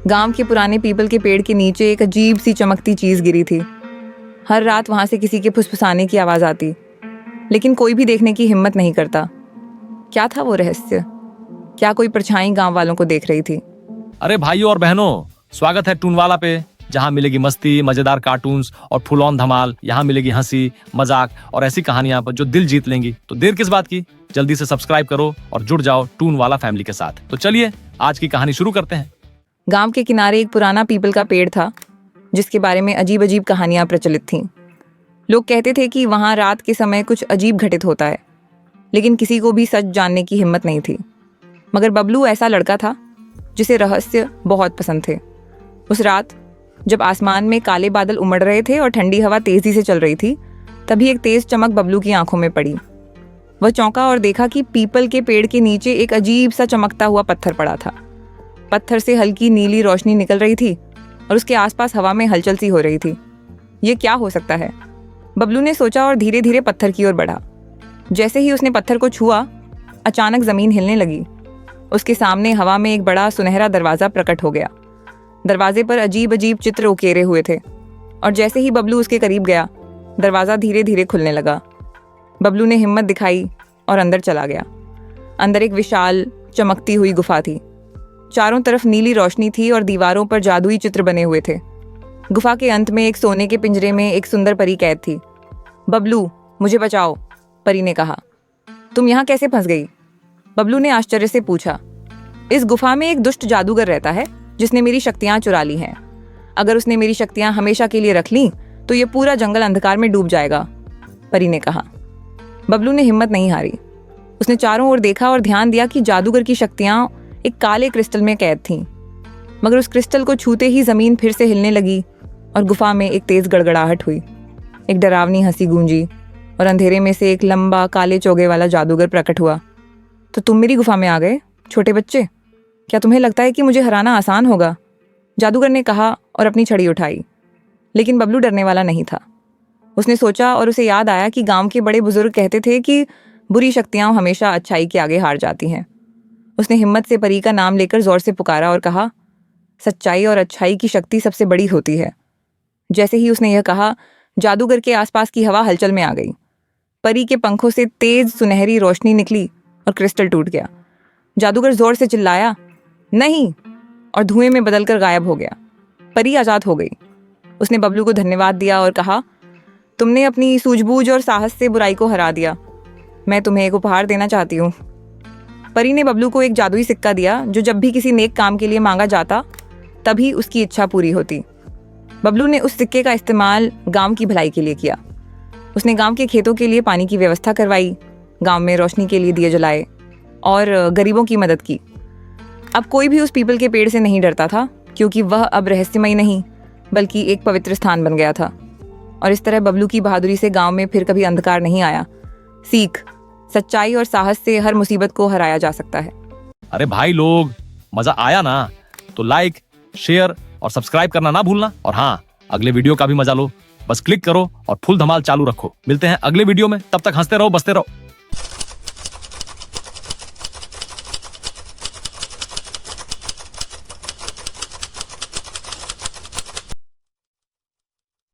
गांव के पुराने पीपल के पेड़ के नीचे एक अजीब सी चमकती चीज गिरी थी। हर रात वहां से किसी के फुसफुसाने की आवाज आती, लेकिन कोई भी देखने की हिम्मत नहीं करता। क्या था वो रहस्य? क्या कोई परछाई गांव वालों को देख रही थी? अरे भाइयों और बहनों, स्वागत है टूनवाला पे, जहाँ मिलेगी मस्ती, मजेदार कार्टून्स और फुल ऑन धमाल। यहाँ मिलेगी हंसी, मजाक और ऐसी कहानियां जो दिल जीत लेंगी। तो देर किस बात की, जल्दी से सब्सक्राइब करो और जुड़ जाओ टूनवाला फैमिली के साथ। तो चलिए आज की कहानी शुरू करते हैं। गांव के किनारे एक पुराना पीपल का पेड़ था, जिसके बारे में अजीब अजीब कहानियां प्रचलित थीं। लोग कहते थे कि वहां रात के समय कुछ अजीब घटित होता है, लेकिन किसी को भी सच जानने की हिम्मत नहीं थी। मगर बबलू ऐसा लड़का था जिसे रहस्य बहुत पसंद थे। उस रात जब आसमान में काले बादल उमड़ रहे थे और ठंडी हवा तेजी से चल रही थी, तभी एक तेज चमक बबलू की आंखों में पड़ी। वह चौंका और देखा कि पीपल के पेड़ के नीचे एक अजीब सा चमकता हुआ पत्थर पड़ा था। पत्थर से हल्की नीली रोशनी निकल रही थी और उसके आसपास हवा में हलचल सी हो रही थी। ये क्या हो सकता है? बबलू ने सोचा और धीरे धीरे पत्थर की ओर बढ़ा। जैसे ही उसने पत्थर को छुआ, अचानक जमीन हिलने लगी। उसके सामने हवा में एक बड़ा सुनहरा दरवाजा प्रकट हो गया। दरवाजे पर अजीब अजीब चित्र उकेरे हुए थे और जैसे ही बबलू उसके करीब गया, दरवाजा धीरे धीरे खुलने लगा। बबलू ने हिम्मत दिखाई और अंदर चला गया। अंदर एक विशाल चमकती हुई गुफा थी। चारों तरफ नीली रोशनी थी और दीवारों पर जादुई चित्र बने हुए थे। गुफा के अंत में एक सोने के पिंजरे में एक सुंदर परी कैद थी। बबलू, मुझे बचाओ, परी ने कहा। तुम यहाँ कैसे फंस गई? बबलू ने आश्चर्य से पूछा। इस गुफा में एक दुष्ट जादूगर रहता है जिसने मेरी शक्तियां चुरा ली हैं। अगर उसने मेरी शक्तियां हमेशा के लिए रख लीं तो ये पूरा जंगल अंधकार में डूब जाएगा, परी ने कहा। बबलू ने हिम्मत नहीं हारी। उसने चारों ओर देखा और ध्यान दिया कि जादूगर की शक्तियां एक काले क्रिस्टल में कैद थीं। मगर उस क्रिस्टल को छूते ही जमीन फिर से हिलने लगी और गुफा में एक तेज गड़गड़ाहट हुई। एक डरावनी हंसी गूंजी और अंधेरे में से एक लंबा काले चोगे वाला जादूगर प्रकट हुआ। तो तुम मेरी गुफा में आ गए, छोटे बच्चे? क्या तुम्हें लगता है कि मुझे हराना आसान होगा? जादूगर ने कहा और अपनी छड़ी उठाई। लेकिन बबलू डरने वाला नहीं था। उसने सोचा और उसे याद आया कि गांव के बड़े बुजुर्ग कहते थे कि बुरी शक्तियां हमेशा अच्छाई के आगे हार जाती हैं। उसने हिम्मत से परी का नाम लेकर जोर से पुकारा और कहा, सच्चाई और अच्छाई की शक्ति सबसे बड़ी होती है। जैसे ही उसने यह कहा, जादूगर के आसपास की हवा हलचल में आ गई। परी के पंखों से तेज सुनहरी रोशनी निकली और क्रिस्टल टूट गया। जादूगर जोर से चिल्लाया, नहीं, और धुएं में बदलकर गायब हो गया। परी आजाद हो गई। उसने बबलू को धन्यवाद दिया और कहा, तुमने अपनी सूझबूझ और साहस से बुराई को हरा दिया। मैं तुम्हें एक उपहार देना चाहती हूँ। परी ने बबलू को एक जादुई सिक्का दिया, जो जब भी किसी नेक काम के लिए मांगा जाता तभी उसकी इच्छा पूरी होती। बबलू ने उस सिक्के का इस्तेमाल गांव की भलाई के लिए किया। उसने गांव के खेतों के लिए पानी की व्यवस्था करवाई, गांव में रोशनी के लिए दिए जलाए और गरीबों की मदद की। अब कोई भी उस पीपल के पेड़ से नहीं डरता था, क्योंकि वह अब रहस्यमय नहीं बल्कि एक पवित्र स्थान बन गया था। और इस तरह बबलू की बहादुरी से गांव में फिर कभी अंधकार नहीं आया। सीख, सच्चाई और साहस से हर मुसीबत को हराया जा सकता है। अरे भाई लोग, मजा आया ना? तो लाइक, शेयर और सब्सक्राइब करना ना भूलना। और हाँ, अगले वीडियो का भी मजा लो। बस क्लिक करो और फुल धमाल चालू रखो। मिलते हैं अगले वीडियो में, तब तक हंसते रहो, बसते रहो।